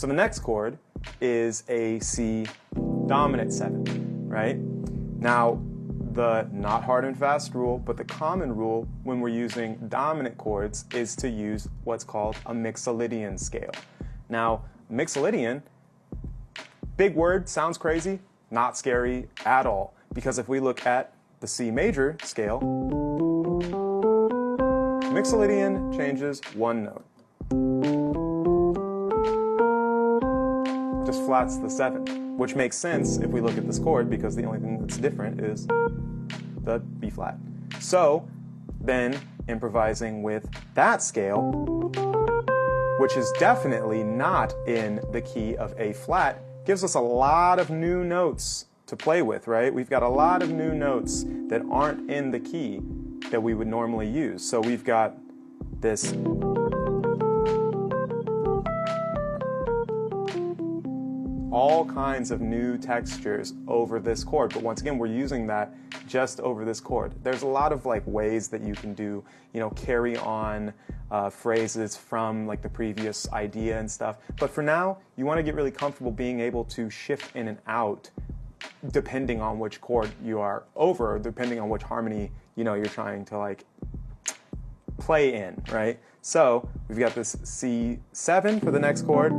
So the next chord is a C dominant 7, right? Now, the not hard and fast rule, but the common rule when we're using dominant chords is to use what's called a Mixolydian scale. Now, Mixolydian, big word, sounds crazy, not scary at all. Because if we look at the C major scale, Mixolydian changes one note. Just flats the 7, which makes sense if we look at this chord because the only thing that's different is the B flat. So then improvising with that scale, which is definitely not in the key of A flat, gives us a lot of new notes to play with, right? We've got a lot of new notes that aren't in the key that we would normally use. So we've got this all kinds of new textures over this chord, but once again we're using that just over this chord. There's a lot of like ways that you can do, carry on phrases from like the previous idea and stuff, but for now you want to get really comfortable being able to shift in and out depending on which chord you are over, or depending on which harmony you're trying to like play in, right? So we've got this C7 for the next chord.